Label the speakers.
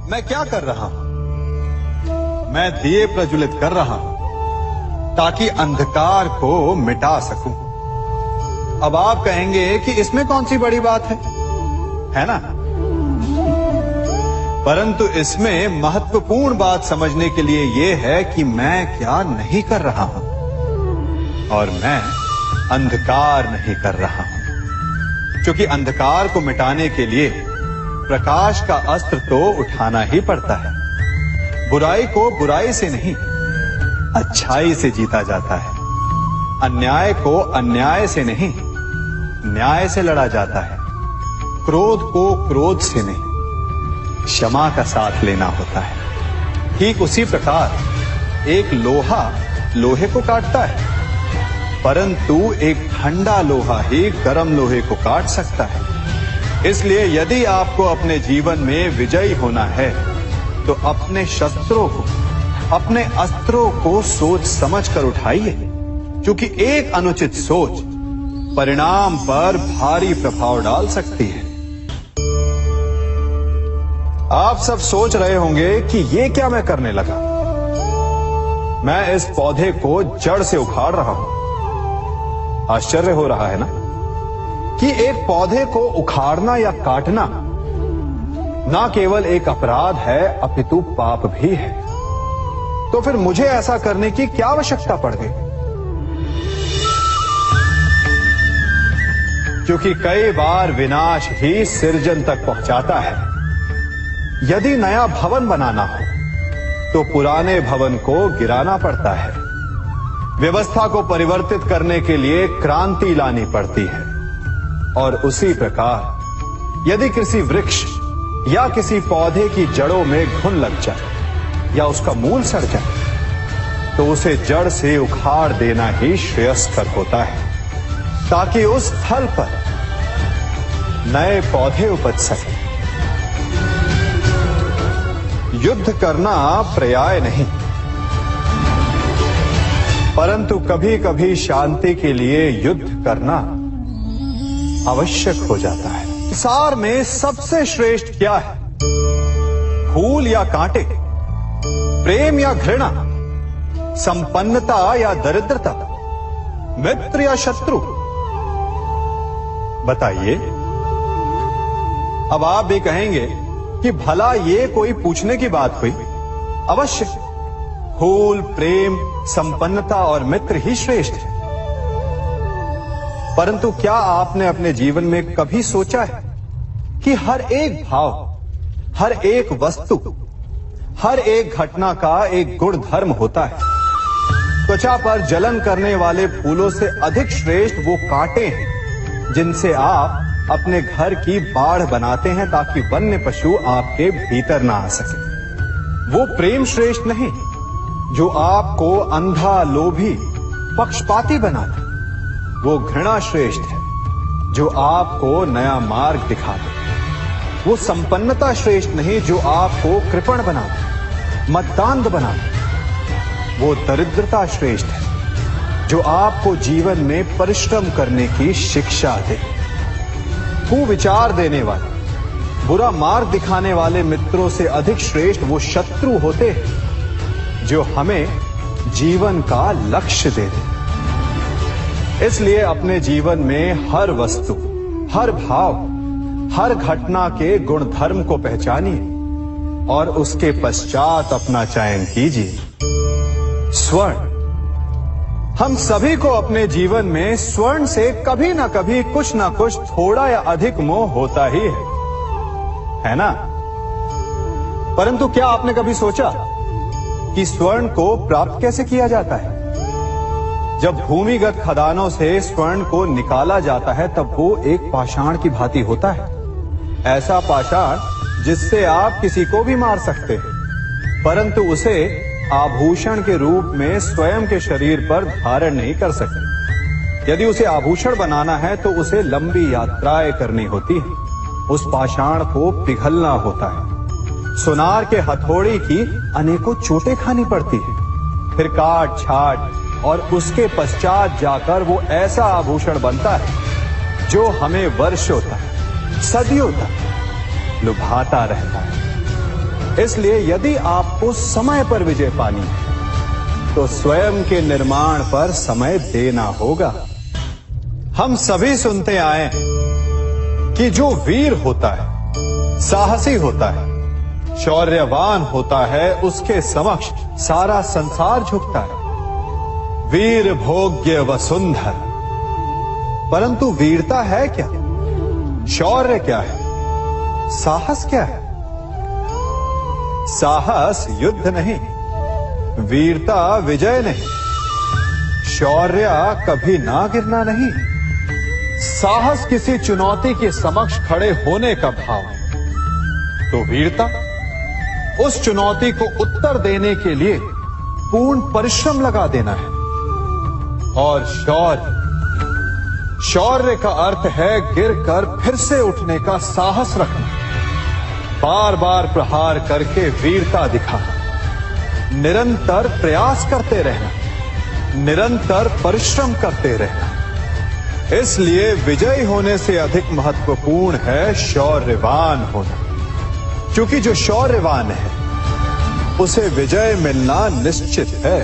Speaker 1: मैं क्या कर रहा हूं? मैं दिए प्रज्वलित कर रहा हूं ताकि अंधकार को मिटा सकूं। अब आप कहेंगे कि इसमें कौन सी बड़ी बात है ना? परंतु इसमें महत्वपूर्ण बात समझने के लिए यह है कि मैं क्या नहीं कर रहा हूं, और मैं अंधकार नहीं कर रहा हूं। क्योंकि अंधकार को मिटाने के लिए प्रकाश का अस्त्र तो उठाना ही पड़ता है। बुराई को बुराई से नहीं, अच्छाई से जीता जाता है। अन्याय को अन्याय से नहीं, न्याय से लड़ा जाता है। क्रोध को क्रोध से नहीं, क्षमा का साथ लेना होता है। ठीक उसी प्रकार एक लोहा लोहे को काटता है, परंतु एक ठंडा लोहा ही गर्म लोहे को काट सकता है। इसलिए यदि आपको अपने जीवन में विजयी होना है तो अपने शस्त्रों को, अपने अस्त्रों को सोच समझ कर उठाइए, क्योंकि एक अनुचित सोच परिणाम पर भारी प्रभाव डाल सकती है। आप सब सोच रहे होंगे कि ये क्या मैं करने लगा? मैं इस पौधे को जड़ से उखाड़ रहा हूं। आश्चर्य हो रहा है ना कि एक पौधे को उखाड़ना या काटना ना केवल एक अपराध है अपितु पाप भी है। तो फिर मुझे ऐसा करने की क्या आवश्यकता पड़ गई? क्योंकि कई बार विनाश ही सृजन तक पहुंचाता है। यदि नया भवन बनाना हो तो पुराने भवन को गिराना पड़ता है। व्यवस्था को परिवर्तित करने के लिए क्रांति लानी पड़ती है। और उसी प्रकार यदि किसी वृक्ष या किसी पौधे की जड़ों में घुन लग जाए या उसका मूल सड़ जाए तो उसे जड़ से उखाड़ देना ही श्रेयस्कर होता है, ताकि उस स्थल पर नए पौधे उपज सके। युद्ध करना पर्याय नहीं, परंतु कभी कभी शांति के लिए युद्ध करना आवश्यक हो जाता है। संसार में सबसे श्रेष्ठ क्या है? फूल या कांटे, प्रेम या घृणा, संपन्नता या दरिद्रता, मित्र या शत्रु? बताइए। अब आप भी कहेंगे कि भला ये कोई पूछने की बात हुई? अवश्य, फूल, प्रेम, संपन्नता और मित्र ही श्रेष्ठ है। परंतु क्या आपने अपने जीवन में कभी सोचा है कि हर एक भाव, हर एक वस्तु, हर एक घटना का एक गुण धर्म होता है? त्वचा पर जलन करने वाले फूलों से अधिक श्रेष्ठ वो कांटे हैं जिनसे आप अपने घर की बाढ़ बनाते हैं ताकि वन्य पशु आपके भीतर ना आ सके। वो प्रेम श्रेष्ठ नहीं जो आपको अंधा, लोभी, पक्षपाती बनाता। वो घृणा श्रेष्ठ है जो आपको नया मार्ग दिखाते। वो संपन्नता श्रेष्ठ नहीं जो आपको कृपण बनाते, मतदान बनाते। वो दरिद्रता श्रेष्ठ है जो आपको जीवन में परिश्रम करने की शिक्षा दे। कुविचार देने वाले, बुरा मार्ग दिखाने वाले मित्रों से अधिक श्रेष्ठ वो शत्रु होते हैं जो हमें जीवन का लक्ष्य दे दे। इसलिए अपने जीवन में हर वस्तु, हर भाव, हर घटना के गुण धर्म को पहचानिए और उसके पश्चात अपना चयन कीजिए। स्वर्ण, हम सभी को अपने जीवन में स्वर्ण से कभी ना कभी कुछ ना कुछ थोड़ा या अधिक मोह होता ही है ना? परंतु क्या आपने कभी सोचा कि स्वर्ण को प्राप्त कैसे किया जाता है? जब भूमिगत खदानों से स्वर्ण को निकाला जाता है तब वो एक पाषाण की भांति होता है। ऐसा पाषाण जिससे आप किसी को भी मार सकते हैं, परंतु उसे आभूषण के रूप में स्वयं के शरीर पर धारण नहीं कर सकते। यदि उसे आभूषण बनाना है तो उसे लंबी यात्राएं करनी होती है। उस पाषाण को पिघलना होता है। सुनार के हथौड़ी की अनेकों चोटें खानी पड़ती है, फिर काट छाट, और उसके पश्चात जाकर वो ऐसा आभूषण बनता है जो हमें वर्षों तक, सदियों तक लुभाता रहता है। इसलिए यदि आपको समय पर विजय पानी है तो स्वयं के निर्माण पर समय देना होगा। हम सभी सुनते आए हैं कि जो वीर होता है, साहसी होता है, शौर्यवान होता है, उसके समक्ष सारा संसार झुकता है। वीर भोग्य वसुंधर। परंतु वीरता है क्या? शौर्य क्या है? साहस क्या है? साहस युद्ध नहीं, वीरता विजय नहीं, शौर्य कभी ना गिरना नहीं। साहस किसी चुनौती के समक्ष खड़े होने का भाव है, तो वीरता उस चुनौती को उत्तर देने के लिए पूर्ण परिश्रम लगा देना है। और शौर्य का अर्थ है गिरकर फिर से उठने का साहस रखना, बार बार प्रहार करके वीरता दिखाना, निरंतर प्रयास करते रहना, निरंतर परिश्रम करते रहना। इसलिए विजयी होने से अधिक महत्वपूर्ण है शौर्यवान होना, क्योंकि जो शौर्यवान है उसे विजय मिलना निश्चित है।